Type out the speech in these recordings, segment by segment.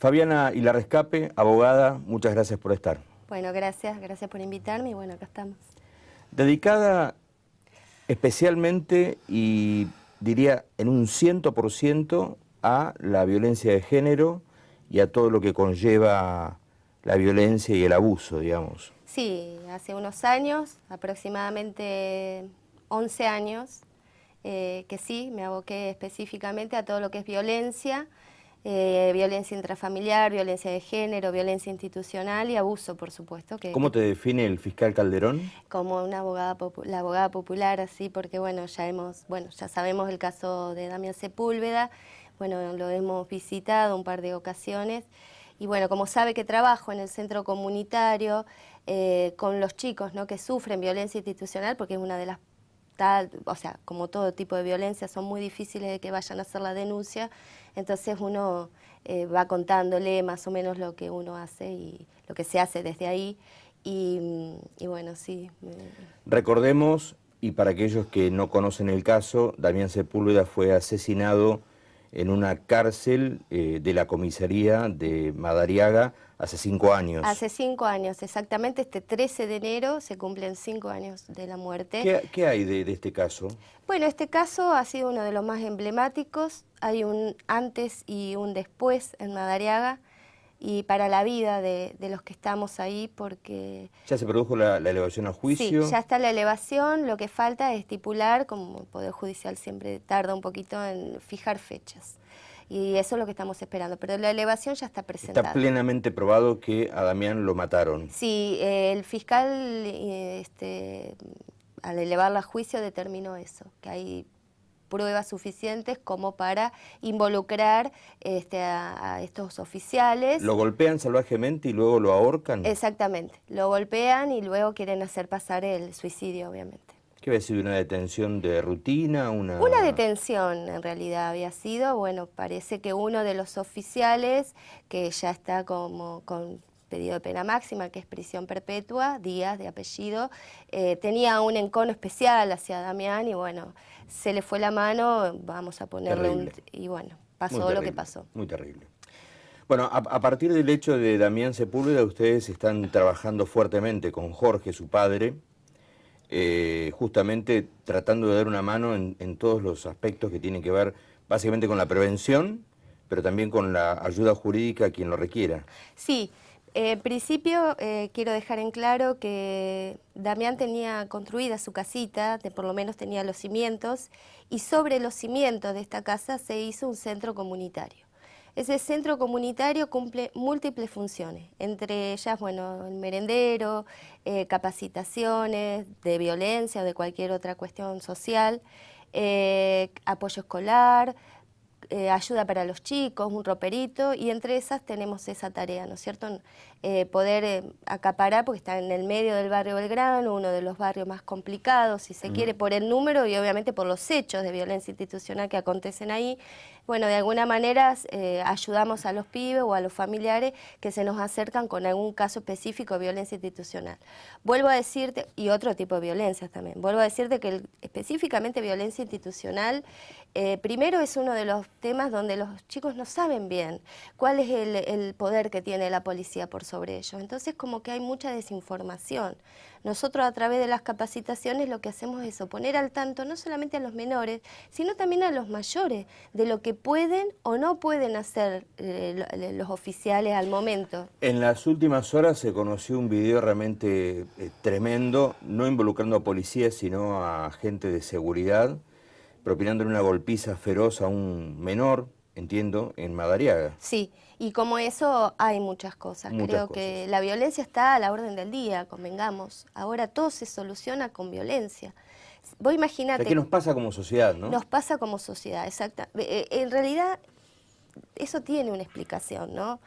Fabiana Ilarrescape, abogada, muchas gracias por estar. Bueno, gracias por invitarme y bueno, acá estamos. Dedicada especialmente y diría en un 100% a la violencia de género y a todo lo que conlleva la violencia y el abuso, digamos. Sí, hace unos años, aproximadamente 11 años, que sí, me aboqué específicamente a todo lo que es violencia, violencia intrafamiliar, violencia de género, violencia institucional y abuso, por supuesto. ¿Cómo te define el fiscal Calderón? Como una abogada, la abogada popular, así, porque bueno, ya sabemos el caso de Damián Sepúlveda, bueno, lo hemos visitado un par de ocasiones, y bueno, como sabe que trabajo en el centro comunitario con los chicos, ¿no?, que sufren violencia institucional, porque es una de las, o sea, como todo tipo de violencia, son muy difíciles de que vayan a hacer la denuncia, entonces uno va contándole más o menos lo que uno hace y lo que se hace desde ahí. Y bueno, sí. Recordemos, y para aquellos que no conocen el caso, Damián Sepúlveda fue asesinado en una cárcel de la comisaría de Madariaga hace 5 años. Hace 5 años, exactamente, este 13 de enero se cumplen 5 años de la muerte. ¿Qué hay de este caso? Bueno, este caso ha sido uno de los más emblemáticos, hay un antes y un después en Madariaga, y para la vida de los que estamos ahí, porque... ¿Ya se produjo la elevación a juicio? Sí, ya está la elevación, lo que falta es estipular, como el Poder Judicial siempre tarda un poquito en fijar fechas. Y eso es lo que estamos esperando, pero la elevación ya está presentada. Está plenamente probado que a Damián lo mataron. Sí, el fiscal al elevarla a juicio determinó eso, que hay pruebas suficientes como para involucrar a estos oficiales. ¿Lo golpean salvajemente y luego lo ahorcan? Exactamente, lo golpean y luego quieren hacer pasar el suicidio, obviamente. ¿Qué había sido, una detención de rutina? Una detención en realidad había sido, bueno, parece que uno de los oficiales, que ya está como con pedido de pena máxima, que es prisión perpetua, Díaz de apellido, tenía un encono especial hacia Damián y bueno, se le fue la mano, vamos a ponerle y bueno, pasó lo que pasó. Muy terrible. Bueno, a partir del hecho de Damián Sepúlveda, ustedes están trabajando fuertemente con Jorge, su padre, justamente tratando de dar una mano en todos los aspectos que tienen que ver básicamente con la prevención, pero también con la ayuda jurídica a quien lo requiera. Sí. En principio, quiero dejar en claro que Damián tenía construida su casita, por lo menos tenía los cimientos, y sobre los cimientos de esta casa se hizo un centro comunitario. Ese centro comunitario cumple múltiples funciones, entre ellas, bueno, el merendero, capacitaciones de violencia o de cualquier otra cuestión social, apoyo escolar, ayuda para los chicos, un roperito, y entre esas tenemos esa tarea, ¿no es cierto? Poder acaparar, porque está en el medio del barrio Belgrano, uno de los barrios más complicados, si se quiere, por el número y obviamente por los hechos de violencia institucional que acontecen ahí. Bueno, de alguna manera ayudamos a los pibes o a los familiares que se nos acercan con algún caso específico de violencia institucional. Vuelvo a decirte, y otro tipo de violencias también, vuelvo a decirte que específicamente violencia institucional, primero es uno de los temas donde los chicos no saben bien cuál es el poder que tiene la policía por sobre ellos. Entonces como que hay mucha desinformación. Nosotros a través de las capacitaciones lo que hacemos es poner al tanto no solamente a los menores, sino también a los mayores, de lo que pueden o no pueden hacer los oficiales al momento. En las últimas horas se conoció un video realmente tremendo, no involucrando a policías, sino a gente de seguridad, propinándole una golpiza feroz a un menor, entiendo, en Madariaga. Sí, y como eso hay muchas cosas. Creo que la violencia está a la orden del día, convengamos. Ahora todo se soluciona con violencia. Vos imaginate... ¿Qué nos pasa como sociedad, no? Nos pasa como sociedad, exacto. En realidad eso tiene una explicación, ¿no?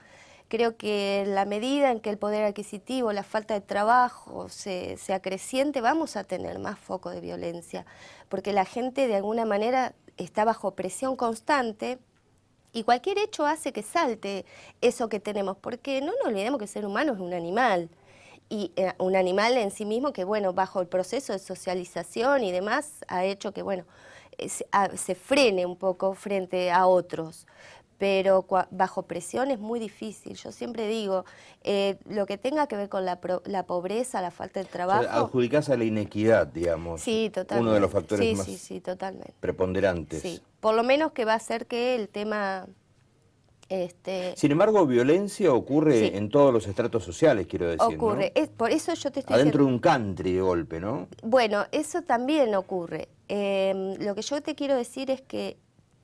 Creo que en la medida en que el poder adquisitivo, la falta de trabajo se acreciente, vamos a tener más foco de violencia, porque la gente de alguna manera está bajo presión constante y cualquier hecho hace que salte eso que tenemos, porque no nos olvidemos que el ser humano es un animal, y un animal en sí mismo que, bueno, bajo el proceso de socialización y demás, ha hecho que, bueno, se frene un poco frente a otros. pero bajo presión es muy difícil. Yo siempre digo, lo que tenga que ver con la pobreza, la falta de trabajo... O sea, adjudicás a la inequidad, digamos, Sí, totalmente. uno de los factores Sí, más sí, sí, totalmente. preponderantes. Sí, por lo menos que va a hacer que el tema... Sin embargo, violencia ocurre Sí. en todos los estratos sociales, quiero decir, Ocurre. ¿no? Por eso yo te estoy Adentro diciendo... de un country de golpe, ¿no? Bueno, eso también ocurre. Lo que yo te quiero decir es que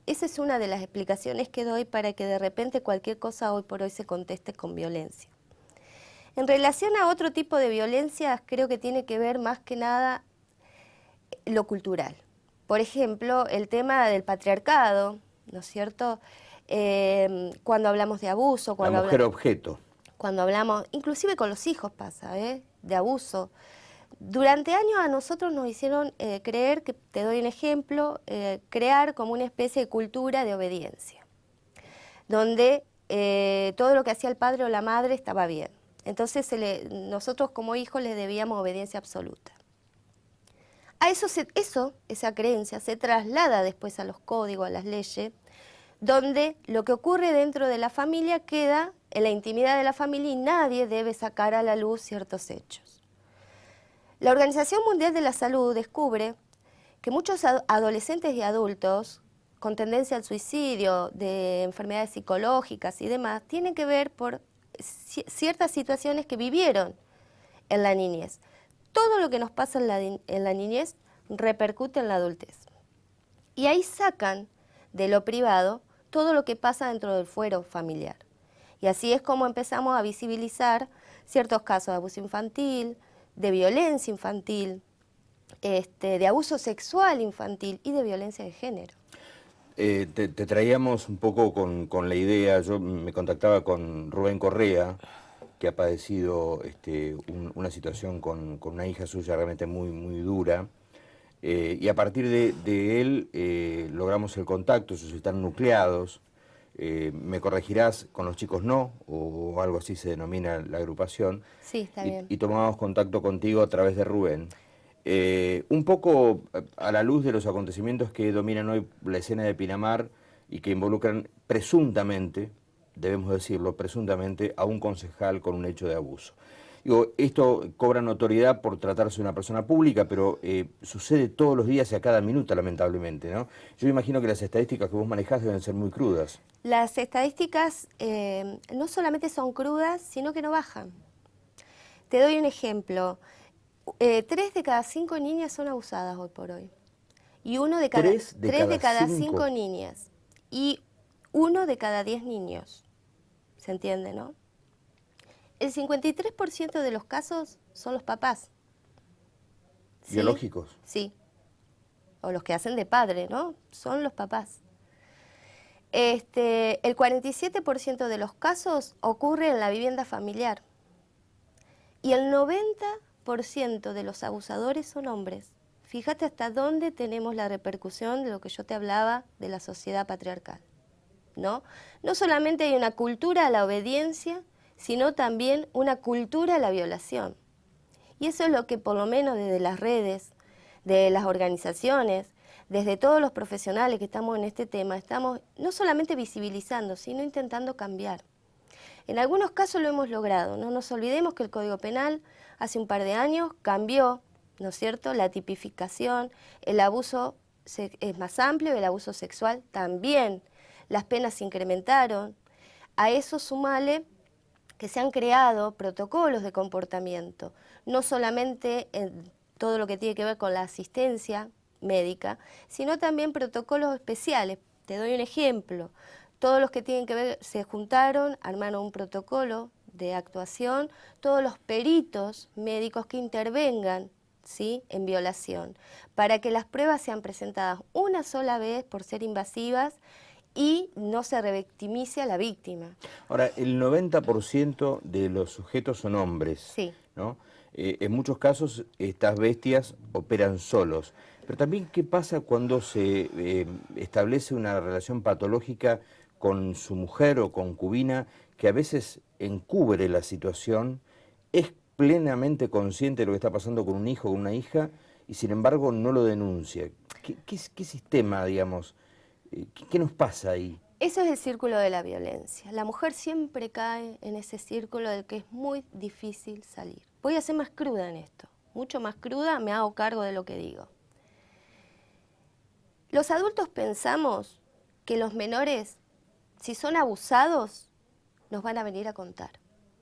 esa es una de las explicaciones que doy para que de repente cualquier cosa hoy por hoy se conteste con violencia. En relación a otro tipo de violencia, creo que tiene que ver más que nada lo cultural. Por ejemplo, el tema del patriarcado, ¿no es cierto? Cuando hablamos de abuso, La mujer objeto. cuando hablamos, inclusive con los hijos pasa, de abuso. Durante años a nosotros nos hicieron creer, que te doy un ejemplo, crear como una especie de cultura de obediencia, donde todo lo que hacía el padre o la madre estaba bien. Entonces nosotros como hijos les debíamos obediencia absoluta. A esa creencia se traslada después a los códigos, a las leyes, donde lo que ocurre dentro de la familia queda en la intimidad de la familia y nadie debe sacar a la luz ciertos hechos. La Organización Mundial de la Salud descubre que muchos adolescentes y adultos con tendencia al suicidio, de enfermedades psicológicas y demás, tienen que ver por ciertas situaciones que vivieron en la niñez. Todo lo que nos pasa en la niñez repercute en la adultez. Y ahí sacan de lo privado todo lo que pasa dentro del fuero familiar. Y así es como empezamos a visibilizar ciertos casos de abuso infantil, de violencia infantil, de abuso sexual infantil y de violencia de género. Te traíamos un poco con la idea, yo me contactaba con Rubén Correa, que ha padecido una situación con una hija suya realmente muy, muy dura, y a partir de él logramos el contacto, ellos están nucleados, me corregirás, con los chicos no, o algo así se denomina la agrupación. Sí, está bien. Y tomamos contacto contigo a través de Rubén. Un poco a la luz de los acontecimientos que dominan hoy la escena de Pinamar y que involucran presuntamente, debemos decirlo, presuntamente a un concejal con un hecho de abuso. Digo, esto cobra notoriedad por tratarse de una persona pública, pero sucede todos los días y a cada minuto, lamentablemente, ¿no? Yo imagino que las estadísticas que vos manejás deben ser muy crudas. Las estadísticas no solamente son crudas, sino que no bajan. Te doy un ejemplo. 3 de cada 5 niñas son abusadas hoy por hoy. Y 1 de cada, 3 de cada 5 niñas. Y 1 de cada 10 niños. ¿Se entiende, no? El 53% de los casos son los papás. ¿Sí? ¿Biológicos? Sí. O los que hacen de padre, ¿no? Son los papás. El 47% de los casos ocurre en la vivienda familiar. Y el 90% de los abusadores son hombres. Fíjate hasta dónde tenemos la repercusión de lo que yo te hablaba de la sociedad patriarcal, ¿no? No solamente hay una cultura a la obediencia, sino también una cultura a la violación. Y eso es lo que por lo menos desde las redes, de las organizaciones, desde todos los profesionales que estamos en este tema, estamos no solamente visibilizando, sino intentando cambiar. En algunos casos lo hemos logrado. No nos olvidemos que el Código Penal hace un par de años cambió, ¿no es cierto?, la tipificación, el abuso es más amplio, el abuso sexual también, las penas se incrementaron. A eso sumale que se han creado protocolos de comportamiento, no solamente en todo lo que tiene que ver con la asistencia médica, sino también protocolos especiales. Te doy un ejemplo. Todos los que tienen que ver se juntaron, armaron un protocolo de actuación, todos los peritos médicos que intervengan, ¿sí?, en violación, para que las pruebas sean presentadas una sola vez por ser invasivas y no se revictimice a la víctima. Ahora, el 90% de los sujetos son hombres, Sí. ¿no? En muchos casos estas bestias operan solos. Pero también, ¿qué pasa cuando se establece una relación patológica con su mujer o concubina que a veces encubre la situación, es plenamente consciente de lo que está pasando con un hijo o con una hija y sin embargo no lo denuncia? ¿Qué sistema, digamos, qué nos pasa ahí? Eso es el círculo de la violencia. La mujer siempre cae en ese círculo del que es muy difícil salir. Voy a ser más cruda en esto, mucho más cruda, me hago cargo de lo que digo. Los adultos pensamos que los menores, si son abusados, nos van a venir a contar.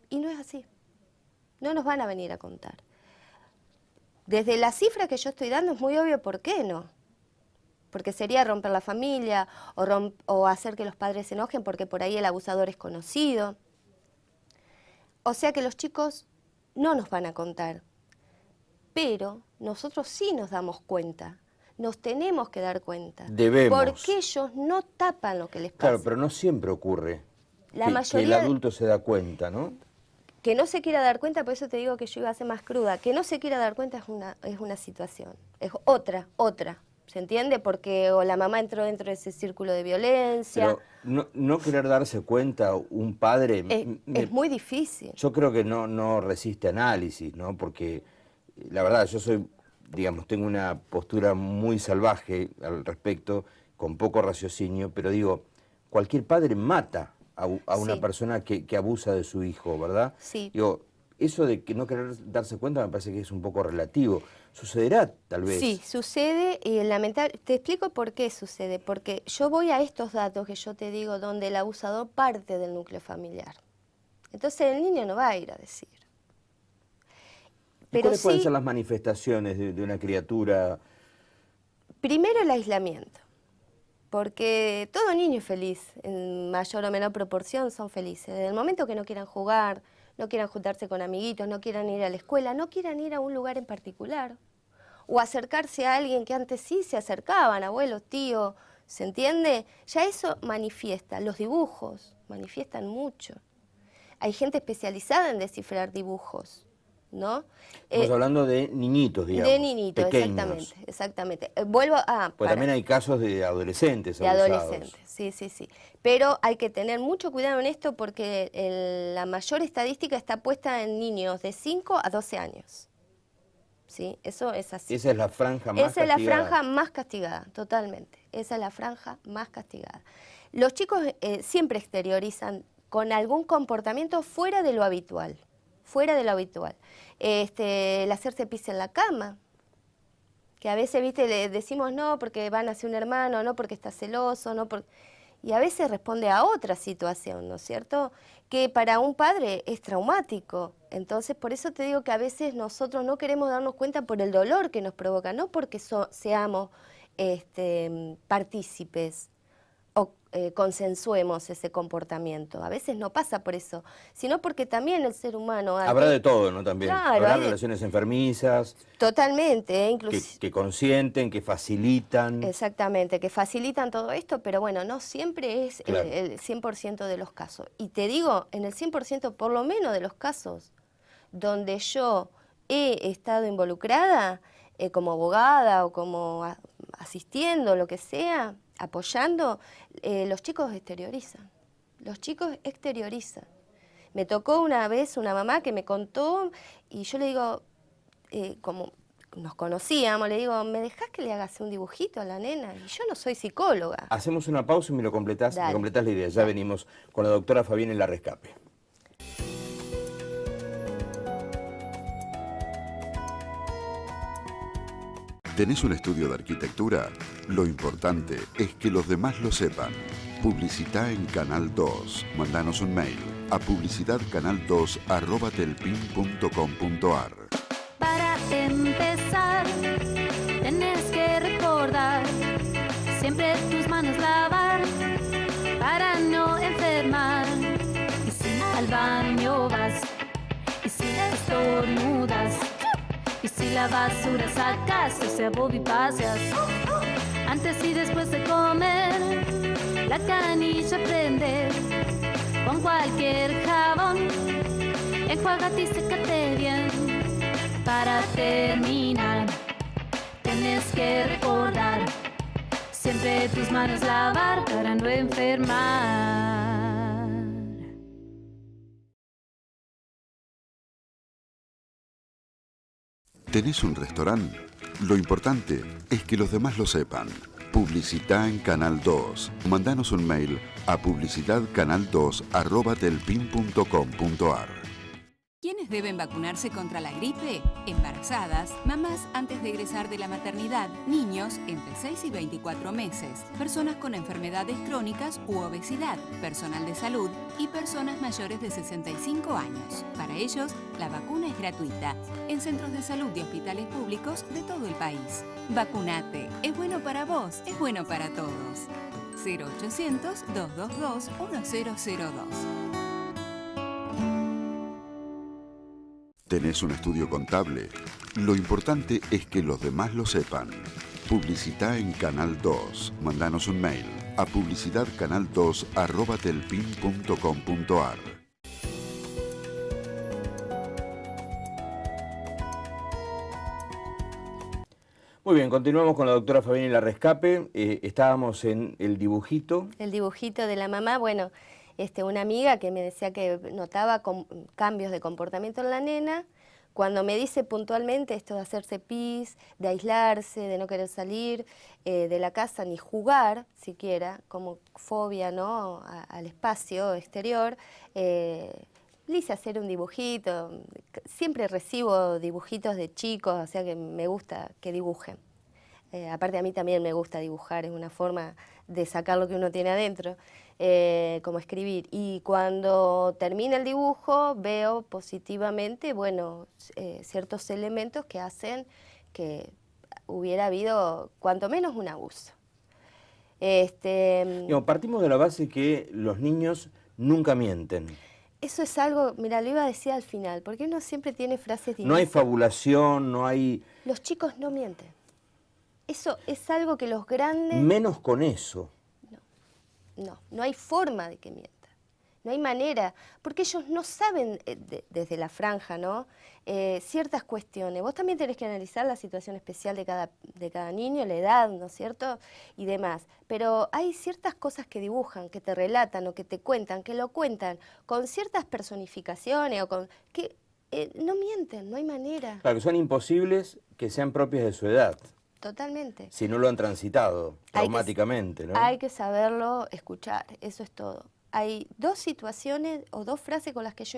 Y no es así. No nos van a venir a contar. Desde la cifra que yo estoy dando es muy obvio por qué no. Porque sería romper la familia o hacer que los padres se enojen porque por ahí el abusador es conocido. O sea que los chicos no nos van a contar. Pero nosotros sí nos damos cuenta. Nos tenemos que dar cuenta. Debemos. Porque ellos no tapan lo que les pasa. Claro, pero no siempre ocurre La que mayoría el adulto se da cuenta, ¿no? Que no se quiera dar cuenta, por eso te digo que yo iba a ser más cruda. Que no se quiera dar cuenta es una situación. Es otra. ¿Se entiende? Porque o la mamá entró dentro de ese círculo de violencia. Pero no querer darse cuenta un padre... Es muy difícil. Yo creo que no resiste análisis, ¿no? Porque la verdad, yo soy, digamos, tengo una postura muy salvaje al respecto, con poco raciocinio, pero digo, cualquier padre mata a una persona que abusa de su hijo, ¿verdad? Sí. Digo, eso de que no querer darse cuenta me parece que es un poco relativo. ¿Sucederá, tal vez? Sí, sucede y lamentable. Te explico por qué sucede. Porque yo voy a estos datos que yo te digo, donde el abusador parte del núcleo familiar. Entonces el niño no va a ir a decir. Pero ¿cuáles pueden ser las manifestaciones de una criatura? Primero el aislamiento. Porque todo niño es feliz, en mayor o menor proporción son felices. Desde el momento que no quieran jugar, no quieran juntarse con amiguitos, no quieran ir a la escuela, no quieran ir a un lugar en particular. O acercarse a alguien que antes sí se acercaban, abuelos, tíos, ¿se entiende? Ya eso manifiesta, los dibujos manifiestan mucho. Hay gente especializada en descifrar dibujos, ¿no? Estamos hablando de niñitos, digamos. De niñitos, pequeños. exactamente. Vuelvo a... Pues también hay casos de adolescentes de abusados. adolescentes, sí. Pero hay que tener mucho cuidado en esto porque la mayor estadística está puesta en niños de 5 a 12 años. ¿Sí? Eso es así. Esa es la franja más castigada. Esa es la franja más castigada, totalmente. Esa es la franja más castigada. Los chicos siempre exteriorizan con algún comportamiento fuera de lo habitual. Fuera de lo habitual. El hacerse pis en la cama, que a veces, viste, le decimos no porque van hacia un hermano, no porque está celoso, no porque... Y a veces responde a otra situación, ¿no es cierto? Que para un padre es traumático. Entonces, por eso te digo que a veces nosotros no queremos darnos cuenta por el dolor que nos provoca, no porque seamos partícipes o consensuemos ese comportamiento. A veces no pasa por eso, sino porque también el ser humano... Habrá de todo, ¿no? También. Claro, habrá relaciones enfermizas. Totalmente, inclusive... Que consienten, que facilitan. Exactamente, que facilitan todo esto, pero bueno, no siempre es claro. el 100% de los casos. Y te digo, en el 100% por lo menos de los casos donde yo he estado involucrada como abogada o como asistiendo, lo que sea, apoyando, los chicos exteriorizan. Los chicos exteriorizan. Me tocó una vez una mamá que me contó y yo le digo, como nos conocíamos, le digo, ¿me dejás que le hagas un dibujito a la nena? Y yo no soy psicóloga. Hacemos una pausa y me completás la idea. Ya venimos con la doctora Fabiana Larrescape. ¿Tenés un estudio de arquitectura? Lo importante es que los demás lo sepan. Publicitá en Canal 2. Mandanos un mail a publicidadcanal2@telpin.com.ar. Para empezar, tenés que recordar siempre tus manos lavar para no enfermar. Y si al baño vas, y si estornudas, y si la basura sacas, o sea, vos y paseas. Antes y después de comer, la canilla prende con cualquier jabón. Enjuágate y sécate bien. Para terminar, tienes que recordar siempre tus manos lavar para no enfermar. ¿Tenés un restaurante? Lo importante es que los demás lo sepan. Publicitá en Canal 2. Mandanos un mail a publicidadcanal2@telpin.com.ar. ¿Quiénes deben vacunarse contra la gripe? Embarazadas, mamás antes de egresar de la maternidad, niños entre 6 y 24 meses, personas con enfermedades crónicas u obesidad, personal de salud y personas mayores de 65 años. Para ellos, la vacuna es gratuita en centros de salud y hospitales públicos de todo el país. Vacunate. Es bueno para vos, es bueno para todos. 0800-222-1002. ¿Tenés un estudio contable? Lo importante es que los demás lo sepan. Publicitá en Canal 2. Mandanos un mail a publicidadcanal2@telpin.com.ar. Muy bien, continuamos con la doctora Fabiani Larrescape. Estábamos en el dibujito. El dibujito de la mamá, bueno, una amiga que me decía que notaba cambios de comportamiento en la nena. Cuando me dice puntualmente esto de hacerse pis, de aislarse, de no querer salir de la casa ni jugar siquiera, como fobia, ¿no?, al espacio exterior, le hice hacer un dibujito. Siempre recibo dibujitos de chicos, o sea que me gusta que dibujen. Aparte a mí también me gusta dibujar, es una forma de sacar lo que uno tiene adentro, como escribir. Y cuando termina el dibujo veo positivamente, bueno, ciertos elementos que hacen que hubiera habido cuanto menos un abuso. Partimos de la base que los niños nunca mienten. Eso es algo, mira, lo iba a decir al final, porque uno siempre tiene frases divinas. No hay fabulación, no hay... Los chicos no mienten. Eso es algo que los grandes... Menos con eso. No hay forma de que mientan. No hay manera, porque ellos no saben desde la franja, ¿no?, ciertas cuestiones. Vos también tenés que analizar la situación especial de cada niño, la edad, ¿no es cierto?, y demás. Pero hay ciertas cosas que dibujan, que te relatan o que te cuentan, que lo cuentan con ciertas personificaciones o con... que no mienten, no hay manera. Claro, que son imposibles que sean propias de su edad. Totalmente. Si no lo han transitado traumáticamente, ¿no? Hay que saberlo escuchar, eso es todo. Hay dos situaciones o dos frases con las que yo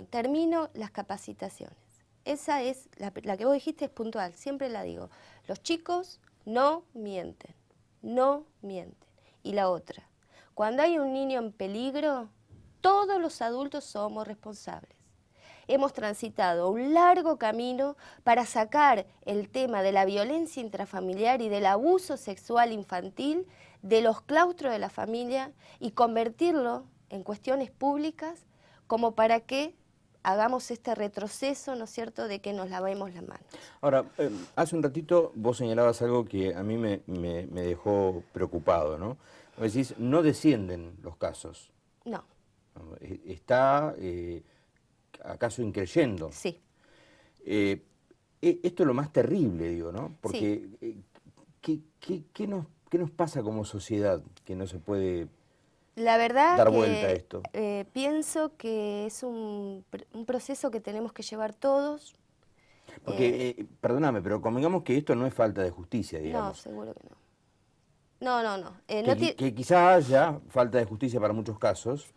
termino las capacitaciones. Esa es, la que vos dijiste es puntual, siempre la digo. Los chicos no mienten, no mienten. Y la otra, cuando hay un niño en peligro, todos los adultos somos responsables. Hemos transitado un largo camino para sacar el tema de la violencia intrafamiliar y del abuso sexual infantil de los claustros de la familia y convertirlo en cuestiones públicas como para que hagamos este retroceso, ¿no es cierto?, de que nos lavemos las manos. Ahora, hace un ratito vos señalabas algo que a mí me dejó preocupado, ¿no? Vos decís, no descienden los casos. No. Está... ¿acaso increyendo? Sí. Esto es lo más terrible, digo, ¿no? Porque sí. ¿qué nos pasa como sociedad que no se puede La verdad dar vuelta a esto? Pienso que es un proceso que tenemos que llevar todos. Porque, perdóname, pero convengamos que esto no es falta de justicia, digamos. No, seguro que no. No. Que quizá haya falta de justicia para muchos casos,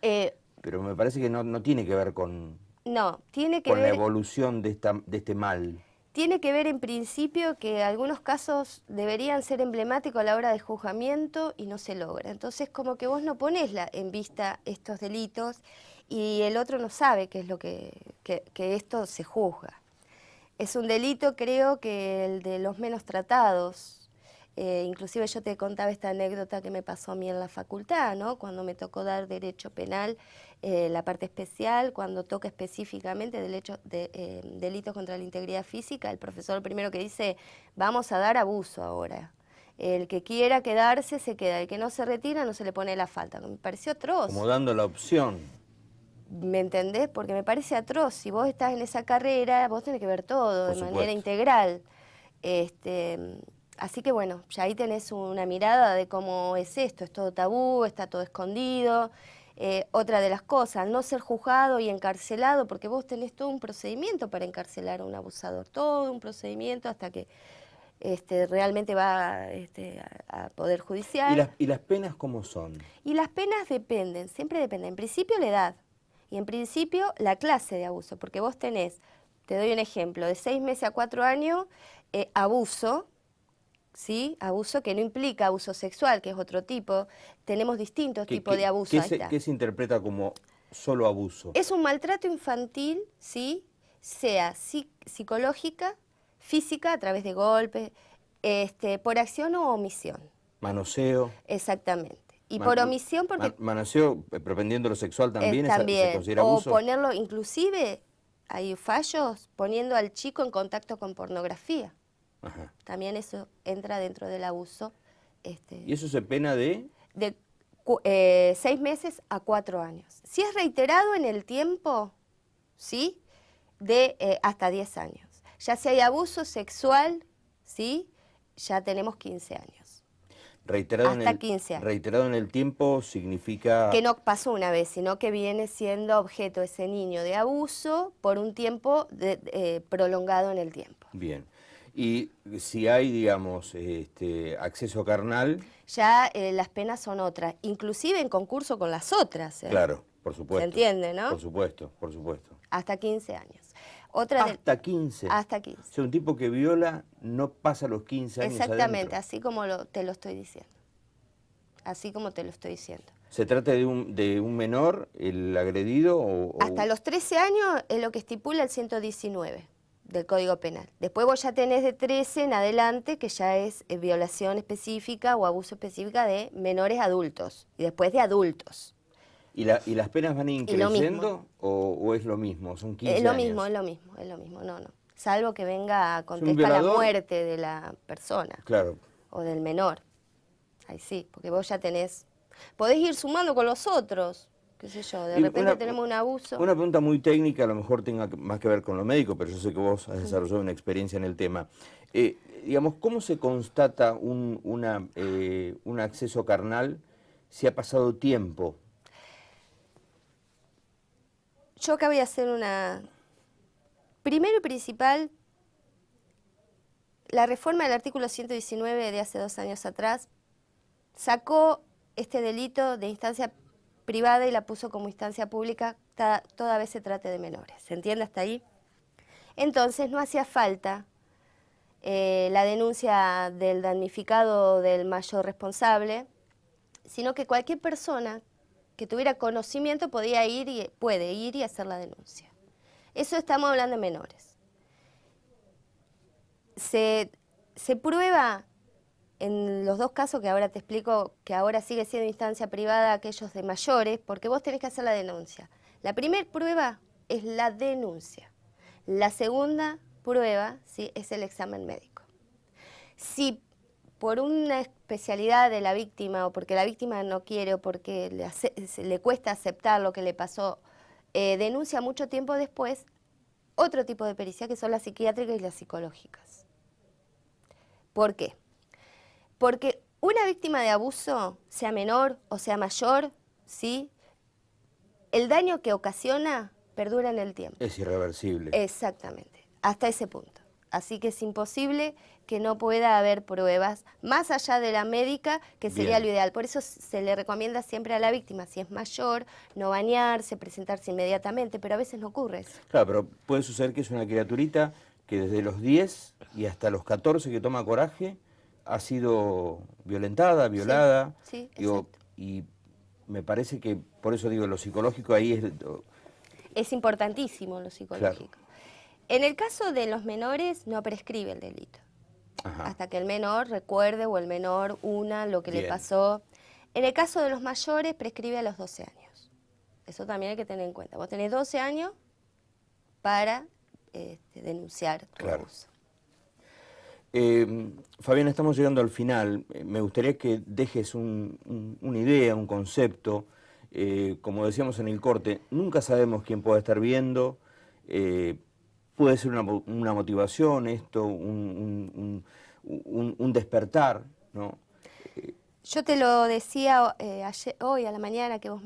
pero me parece que no tiene que ver con... No, tiene que ver... Con la evolución de este mal. Tiene que ver en principio que algunos casos deberían ser emblemáticos a la hora de juzgamiento y no se logra. Entonces como que vos no ponés en vista estos delitos y el otro no sabe qué es lo que esto se juzga. Es un delito, creo, que el de los menos tratados. Inclusive yo te contaba esta anécdota que me pasó a mí en la facultad, ¿no?, cuando me tocó dar derecho penal, la parte especial, cuando toca específicamente delitos contra la integridad física, el profesor primero que dice, vamos a dar abuso ahora. El que quiera quedarse se queda, el que no se retira no se le pone la falta. Me pareció atroz. Como dando la opción. ¿Me entendés? Porque me parece atroz. Si vos estás en esa carrera, vos tenés que ver todo de manera integral. Así que bueno, ya ahí tenés una mirada de cómo es esto, es todo tabú, está todo escondido. Otra de las cosas, no ser juzgado y encarcelado, porque vos tenés todo un procedimiento para encarcelar a un abusador, todo un procedimiento hasta que realmente va a Poder Judicial. ¿Y las penas cómo son? Y las penas dependen, siempre dependen. En principio la edad y en principio la clase de abuso, porque vos tenés, te doy un ejemplo, de 6 meses a 4 años, abuso, ¿sí? Abuso que no implica abuso sexual, que es otro tipo. Tenemos distintos tipos de abuso. ¿Qué se interpreta como solo abuso? Es un maltrato infantil, ¿sí? Sea psicológica, física, a través de golpes, por acción o omisión. Manoseo. Exactamente. Y por omisión porque... Manoseo, propendiendo lo sexual también, también. ¿se considera abuso? O ponerlo, inclusive, hay fallos, poniendo al chico en contacto con pornografía. Ajá. También eso entra dentro del abuso. ¿Y eso se pena de? De 6 meses a 4 años. Si es reiterado en el tiempo, ¿sí? De hasta 10 años. Ya si hay abuso sexual, ¿sí? Ya tenemos 15 años. Hasta 15 años. Reiterado en el tiempo significa... Que no pasó una vez, sino que viene siendo objeto ese niño de abuso por un tiempo prolongado en el tiempo. Bien. Y si hay, digamos, acceso carnal... Ya las penas son otras, inclusive en concurso con las otras. Claro, por supuesto. ¿Se entiende, no? Por supuesto, por supuesto. Hasta 15 años. ¿Hasta 15? Hasta 15. O sea, un tipo que viola no pasa los 15 años Exactamente, adentro. así como te lo estoy diciendo. Así como te lo estoy diciendo. ¿Se trata de un menor, el agredido? Hasta los 13 años es lo que estipula el 119 del Código Penal. Después vos ya tenés de 13 en adelante, que ya es violación específica o abuso específica de menores adultos. Y después de adultos. ¿Y las penas van a ir creciendo o es lo mismo? Son 15 años. Es lo mismo, no. Salvo que venga a contestar la muerte de la persona. Claro. O del menor. Ahí sí, porque vos ya podés ir sumando con los otros, qué sé yo, de repente tenemos un abuso. Una pregunta muy técnica, a lo mejor tenga más que ver con lo médico, pero yo sé que vos has desarrollado una experiencia en el tema. Digamos, ¿cómo se constata un acceso carnal si ha pasado tiempo? Yo acá voy a hacer primero y principal, la reforma del artículo 119 de hace 2 años atrás sacó este delito de instancia privada y la puso como instancia pública toda vez se trate de menores. ¿Se entiende hasta ahí? Entonces no hacía falta la denuncia del damnificado o del mayor responsable, sino que cualquier persona que tuviera conocimiento puede ir y hacer la denuncia. Eso estamos hablando de menores. Se prueba en los 2 casos que ahora te explico, que ahora sigue siendo instancia privada aquellos de mayores, porque vos tenés que hacer la denuncia. La primera prueba es la denuncia. La segunda prueba, ¿sí?, es el examen médico. Si por una especialidad de la víctima o porque la víctima no quiere o porque le cuesta aceptar lo que le pasó, denuncia mucho tiempo después, otro tipo de pericia que son las psiquiátricas y las psicológicas. ¿Por qué? Porque una víctima de abuso, sea menor o sea mayor, ¿sí?, el daño que ocasiona perdura en el tiempo. Es irreversible. Exactamente, hasta ese punto. Así que es imposible que no pueda haber pruebas, más allá de la médica, que sería lo ideal. Por eso se le recomienda siempre a la víctima, si es mayor, no bañarse, presentarse inmediatamente, pero a veces no ocurre eso. Claro, pero puede suceder que es una criaturita que desde los 10 y hasta los 14 que toma coraje ha sido violentada, violada. Sí, digo, y me parece que, por eso digo, lo psicológico ahí es importantísimo lo psicológico. Claro. En el caso de los menores no prescribe el delito. Ajá. Hasta que el menor recuerde o el menor una lo que le pasó. En el caso de los mayores prescribe a los 12 años. Eso también hay que tener en cuenta. Vos tenés 12 años para denunciar tu abuso. Fabiana, estamos llegando al final. Me gustaría que dejes una idea, un concepto. Como decíamos en el corte, nunca sabemos quién puede estar viendo. Puede ser una motivación esto, un despertar, ¿no? Yo te lo decía hoy a la mañana que vos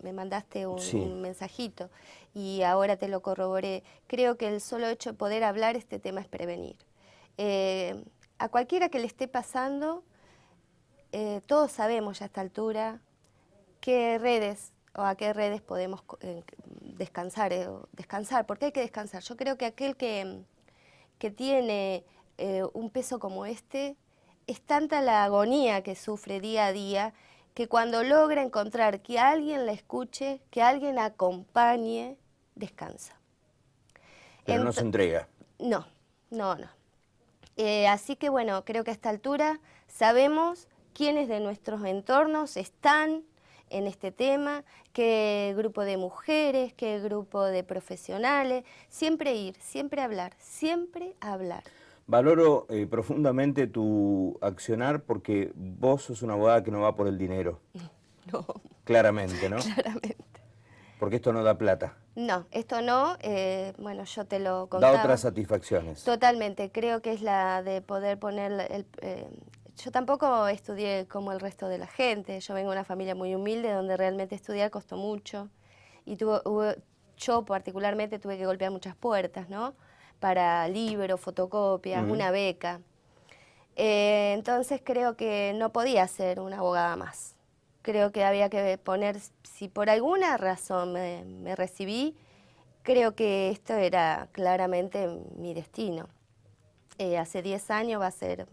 me mandaste Sí. un mensajito y ahora te lo corroboré. Creo que el solo hecho de poder hablar este tema es prevenir. A cualquiera que le esté pasando, todos sabemos ya a esta altura qué redes o a qué redes podemos descansar, porque hay que descansar. Yo creo que aquel que tiene un peso como este, es tanta la agonía que sufre día a día, que cuando logra encontrar que alguien la escuche, que alguien la acompañe, descansa. Pero no se entrega. No. Así que bueno, creo que a esta altura sabemos quiénes de nuestros entornos están en este tema, qué grupo de mujeres, qué grupo de profesionales, siempre ir, siempre hablar, siempre hablar. Valoro profundamente tu accionar porque vos sos una abogada que no va por el dinero. No, Claramente, ¿no? claramente. Porque esto no da plata. No, esto no, bueno, yo te lo contaba. Da otras satisfacciones. Totalmente, creo que es la de poder poner yo tampoco estudié como el resto de la gente, yo vengo de una familia muy humilde donde realmente estudiar costó mucho y yo particularmente tuve que golpear muchas puertas, ¿no? Para libros, fotocopias, una beca. Entonces creo que no podía ser una abogada más. Creo que había que poner, si por alguna razón me recibí, creo que esto era claramente mi destino. Hace 10 años, va a ser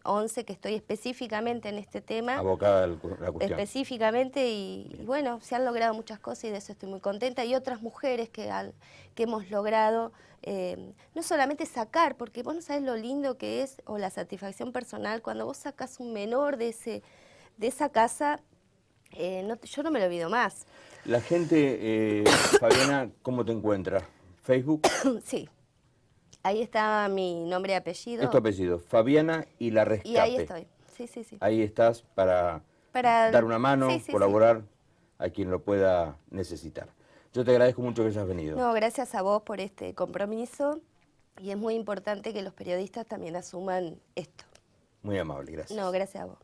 11, que estoy específicamente en este tema. Abocada a la cuestión. Específicamente, y bueno, se han logrado muchas cosas y de eso estoy muy contenta. Y otras mujeres que hemos logrado, no solamente sacar, porque vos no sabés lo lindo que es, o la satisfacción personal, cuando vos sacás un menor de esa casa, yo no me lo olvido más. La gente, Fabiana, ¿cómo te encuentra? ¿Facebook? Sí. Ahí está mi nombre y apellido. Es tu apellido, Fabiana y la Rescate. Y ahí estoy, sí. Ahí estás para dar una mano, colaborar a quien lo pueda necesitar. Yo te agradezco mucho que hayas venido. No, gracias a vos por este compromiso y es muy importante que los periodistas también asuman esto. Muy amable, gracias. No, gracias a vos.